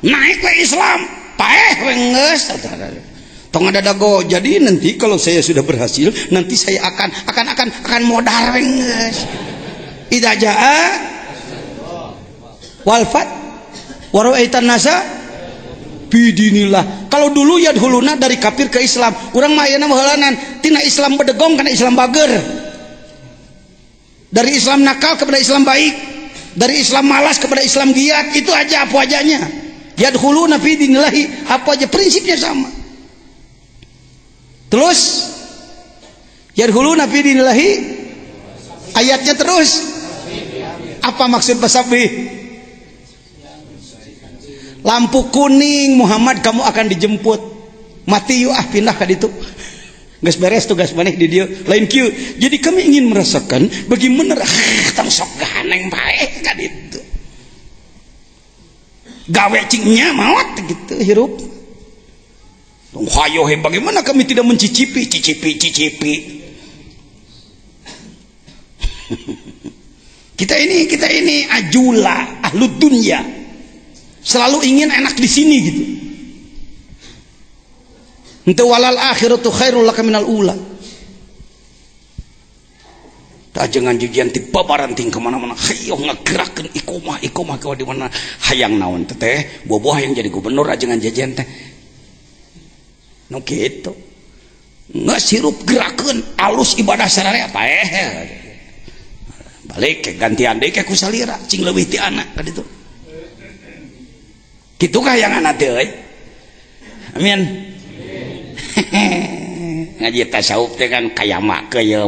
A: Naik we Islam, paeh we geus. Tong ada dago. Jadi nanti kalau saya sudah berhasil, nanti saya akan modal wengeus. Idza jaa wal wa ra'aitan nasa bidinillah. Kalau dulu yadkhuluna dari kafir ke Islam, urang mah ayeuna heulanan tina Islam bedegong kana Islam bager, dari Islam nakal kepada Islam baik, dari Islam malas kepada Islam giat. Itu aja apa ajanya. Yadkhuluna fi dinillahi, apa aja prinsipnya sama. Terus yadkhuluna fi dinillahi, ayatnya terus apa maksud basabih? Lampu kuning Muhammad kamu akan dijemput, mati yuk pindah ka ditu, geus beres tugas maneh di dieu lain kieu. Jadi kami ingin merasakan bagaimana tang sok ganeng bae ka ditu, gawe cingnya maot gitu hirup. Hayo bagaimana kami tidak mencicipi kita ini ajula ahlud dunya, selalu ingin enak di sini gitu. Ente walal akhiratu khairul laka minal ula. Jangan jujian ti babaranting kemana-mana. Hayo ngagerakeun ikomah ke di mana hayang naon teh boboh yang jadi gubernur ajengan jajan teh. No gitu. Ngasirup gerakeun alus ibadah sararea apa balik ke gantian deui ke ku salira cing leuwih ti anak ka ditu. Kitu kah yang anak teh euy? Amin. Ngaji tasawuf teh kan kayama ke ye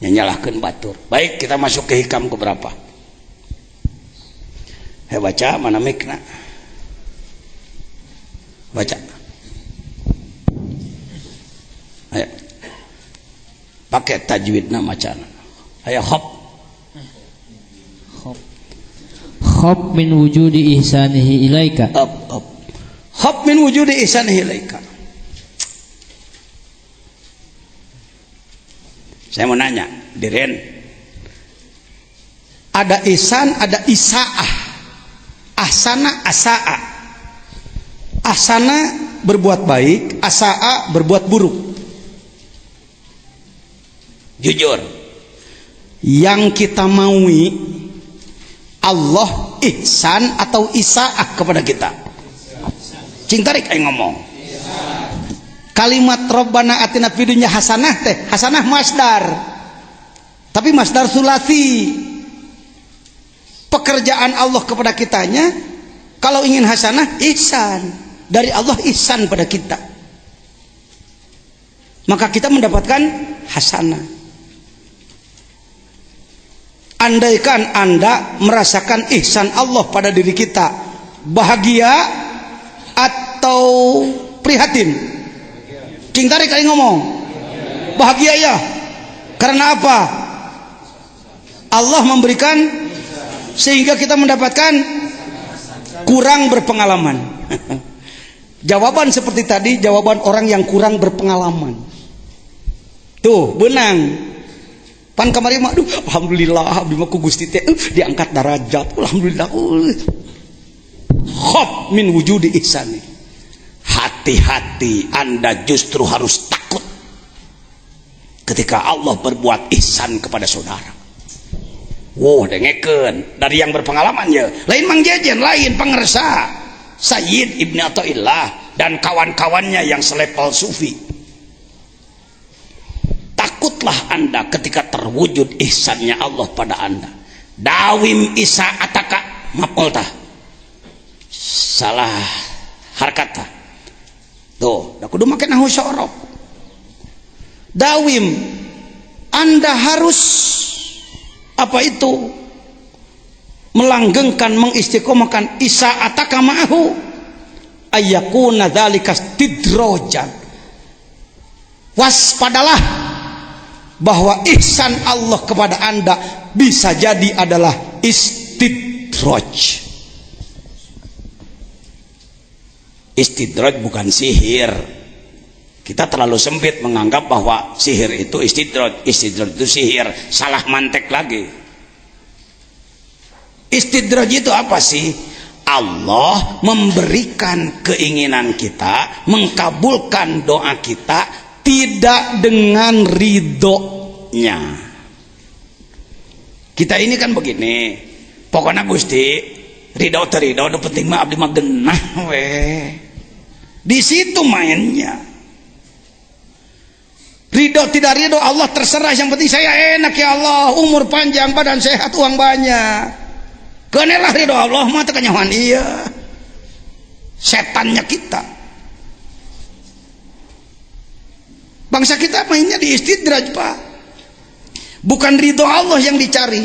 A: nyalahkeun batur. Baik, kita masuk ke hikam ke berapa? Baca mana mikna? Baca. Ayo. Pakai tajwidna macana. Ayo hop.
B: Hop min wujudi ihsanihi ilaika.
A: Hop min wujudi ihsanihi ilaika. Saya mau nanya, Diren, ada ihsan, ada isaah. Ahsana, asa'a. Ahsana berbuat baik, asa'a berbuat buruk. Jujur, yang kita maui Allah ihsan atau isaah kepada kita? Cing tarik aing ngomong. Kalimat Rabbana atina fid dunya hasanah teh, hasanah masdar. Tapi masdar sulasi. Pekerjaan Allah kepada kitanya kalau ingin hasanah ihsan. Dari Allah ihsan pada kita. Maka kita mendapatkan hasanah. Andaikan Anda merasakan ihsan Allah pada diri kita, bahagia atau prihatin? Cing tarik kali ngomong. Bahagia ya. Karena apa? Allah memberikan sehingga kita mendapatkan kurang berpengalaman. Jawaban seperti tadi, jawaban orang yang kurang berpengalaman. Tuh, benang. Pan kamari mah, aduh, alhamdulillah abdi mah ku Gusti teh diangkat darajat. Alhamdulillah. Khop min wujudi ihsani. Hati-hati, Anda justru harus takut ketika Allah berbuat ihsan kepada saudara. Wow, dengekeun dari yang berpengalaman ya. Lain Mang Jejen, lain pangersa Sayyid Ibnu Athaillah dan kawan-kawannya yang selepel sufi. Takutlah Anda ketika terwujud ihsannya Allah pada Anda. Dawim isa ataka mapolta. Salah harkata. Tuh, dah kudu make nahu syarab. Dawim, Anda harus apa itu? Melanggengkan, mengistiqomahkan isa'ataka ma'ahu ayyakuna dzalika istidrojan. Waspadalah bahwa ihsan Allah kepada Anda bisa jadi adalah istidroj. Istidraj bukan sihir. Kita terlalu sempit menganggap bahwa sihir itu istidraj. Istidraj itu sihir, salah mantek lagi. Istidraj itu apa sih? Allah memberikan keinginan kita, mengkabulkan doa kita tidak dengan ridhonya. Kita ini kan begini, pokoknya Gusti ridho teu ridho nu penting mah abdi mah geunah we. Di situ mainnya. Ridho tidak ridho Allah terserah, yang penting saya enak ya Allah, umur panjang, badan sehat, uang banyak. Kenelah ridho Allah mah teu kanyawan ieu. Setannya kita. Bangsa kita mainnya di istidraj, Pak. Bukan ridho Allah yang dicari.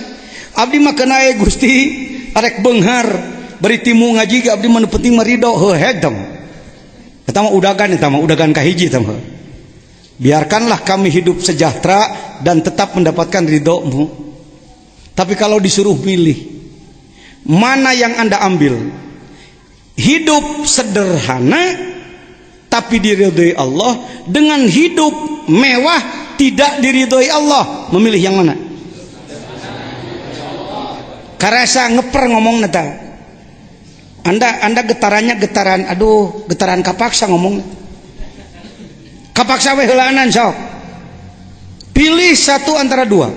A: Abdi mah kenae Gusti arek beunghar beri timu ngaji ge abdi mah nu penting mah ridho heuhedem. Eta mah udagan kahiji eta mah. Biarkanlah kami hidup sejahtera dan tetap mendapatkan ridho-Mu. Tapi kalau disuruh pilih, mana yang Anda ambil? Hidup sederhana tapi diridhoi Allah dengan hidup mewah tidak diridhoi Allah, memilih yang mana? Karasa ngeper ngomong neta. Anda getarannya getaran kapaksa ngomong. Kapaksa we heulaanan sok. Pilih satu antara dua.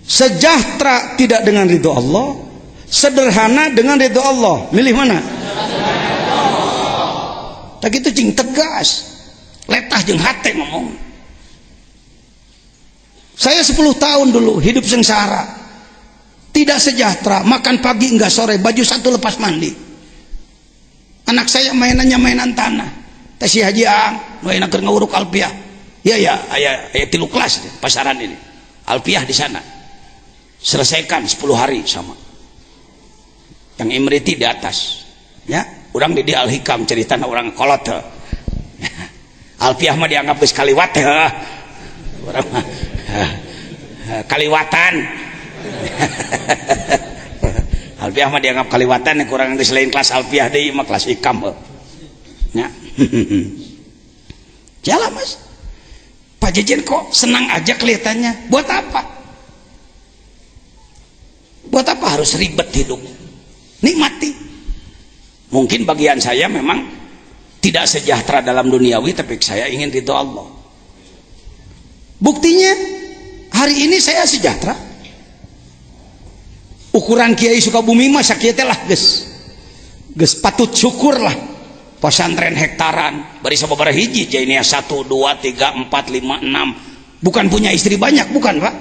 A: Sejahtera tidak dengan ridho Allah, sederhana dengan ridho Allah. Milih mana? Tak itu cing tegas. Letah jeung hate ngomong. Saya 10 tahun dulu hidup sengsara. Tidak sejahtera, makan pagi enggak sore, baju satu lepas mandi. Anak saya mainannya mainan tanah. Teh si Haji Ang, nu enak keur nguruk alpiah. Ya, aya 3 kelas di pasaran ini. Alpiah di sana. Selesaikan 10 hari sama. Yang Imriti di atas. Ya, urang di Al-Hikam ceritana urang kolot teh. Alpiah mah dianggap geus kaliwat teh. Urang mah kaliwatan. Alpiah mah dianggap kaliwatan, kurang geus lain kelas alpiah deui mah kelas Hikam. Ya. Jalan Mas. Pak Jejen kok senang aja kelihatannya. Buat apa? Buat apa harus ribet hidup? Nikmati. Mungkin bagian saya memang tidak sejahtera dalam duniawi, tapi saya ingin ridho Allah. Buktinya hari ini saya sejahtera. Ukuran Kiai Sukabumi mah sakieu teh lah geus patut syukur lah. Pesantren hektaran bari sababaraha hiji Jainiyah 1 2 3 4 5 6, bukan punya istri banyak, bukan Pak.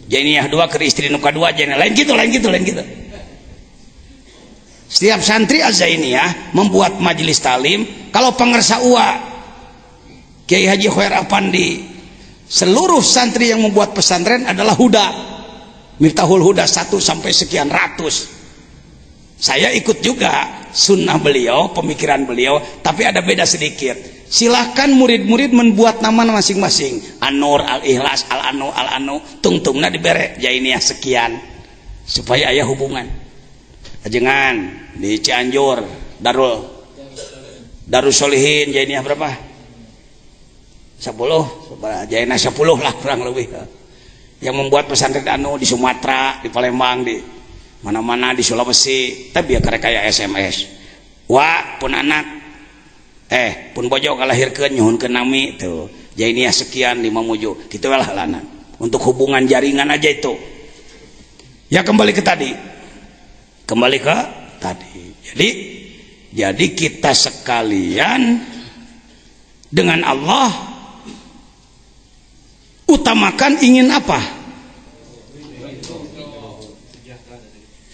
A: Jainiyah 2 ke istri nu kadua, Jainiyah lain gitu. Setiap santri Az-Zainiyah membuat majelis talim. Kalau pengersa UA Kiai Haji Khair Apandi, seluruh santri yang membuat pesantren adalah Huda, Miftahul Huda 1 sampai sekian ratus. Saya ikut juga sunnah beliau, pemikiran beliau, tapi ada beda sedikit. Silahkan murid-murid membuat nama masing-masing. An-Nur, Al-Ikhlas, Al-Anu, tungtungna dibere Jainiyah sekian, supaya aya hubungan. Ajengan di Cianjur, Darus Solihin, Jainiyah berapa? 10, Jainiyah 10 lah kurang lebih. Yang membuat pesantren anu di Sumatera, di Palembang, di mana-mana, di Sulawesi, tapi ya kayak SMS. Wah, pun anak, pun bojo kalahirkeun nyuhunkeun nami tuh. Jainiyah sekian 5 muju, kitu lah lana. Untuk hubungan jaringan aja itu. Ya kembali ke tadi. Jadi kita sekalian dengan Allah utamakan ingin apa?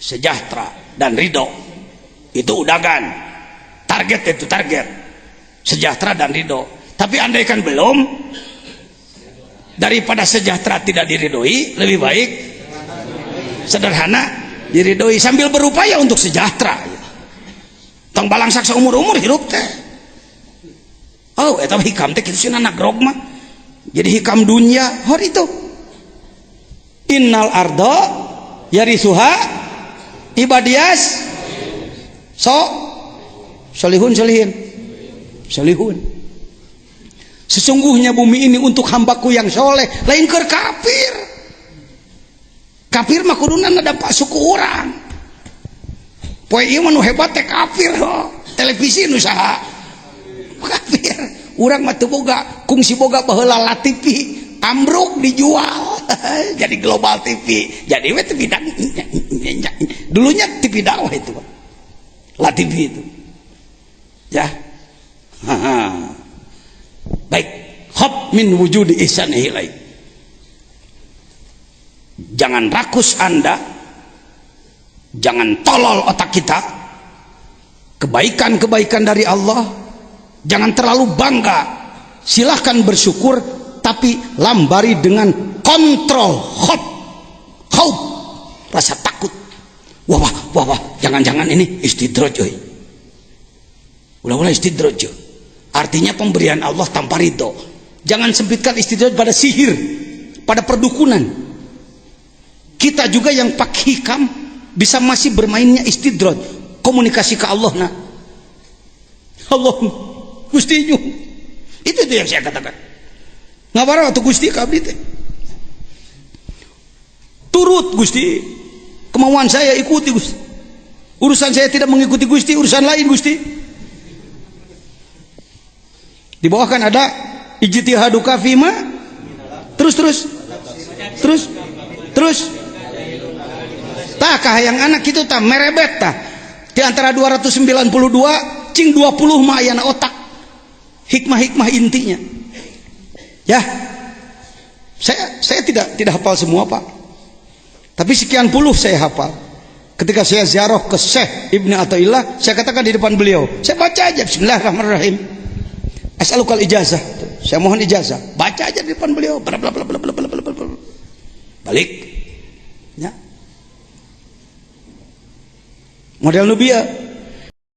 A: Sejahtera dan ridho. Itu udagan. Target itu target. Sejahtera dan ridho. Tapi andaikan belum, daripada sejahtera tidak diridhoi, lebih baik sederhana diridhoi sambil berupaya untuk sejahtera. Tong balangsak seumur-umur hidup teh. Oh, eta hikam teh kitu cenah anak grog mah. Jadi hikam dunia hor itu. Innal ardo yarisuha ibadias solihun. Sesungguhnya bumi ini untuk hambaku yang soleh, lain keur kafir. Kafir mah kuduna nadampak suku urang. Poe ieu mah nu hebat teh kafir ho. Televisi nu saha? Kafir. Urang mah teu boga, kungsi boga baheula La TV, ambruk dijual. Jadi Global TV. Jadi we teu bidang Dulunya TV dakwah itu, Pak. La TV itu. Ya. Baik. Khab min wujudi ihsanihi ilaik. Jangan rakus Anda, jangan tolol otak kita. Kebaikan-kebaikan dari Allah, jangan terlalu bangga. Silahkan bersyukur, tapi lambari dengan kontrol. Khauf, rasa takut. Wah, jangan-jangan ini istidraj. Ulah istidraj. Artinya pemberian Allah tanpa ridho. Jangan sempitkan istidraj pada sihir, pada perdukunan. Kita juga yang pak hikam bisa masih bermainnya istidraj, komunikasi ke Allah. Nah, Allah Gustinya itu yang saya katakan. Ngabara atau Gusti kabdi teh. Turut Gusti, kemauan saya ikuti Gusti. Urusan saya tidak mengikuti Gusti, urusan lain Gusti. Di bawah kan ada ijtihaduka fima. Terus. Takah yang anak itu tak merebet tah. Di antara 292 cing 20 mah aya otak. Hikmah-hikmah intinya. Ya. Saya tidak hafal semua, Pak. Tapi sekian puluh saya hafal. Ketika saya ziarah ke Syekh Ibnu Athaillah, saya katakan di depan beliau, saya baca aja bismillahirrahmanirrahim. As'alukal ijazah. Saya mohon ijazah. Baca aja di depan beliau. Balik. Ya. Model Nubia.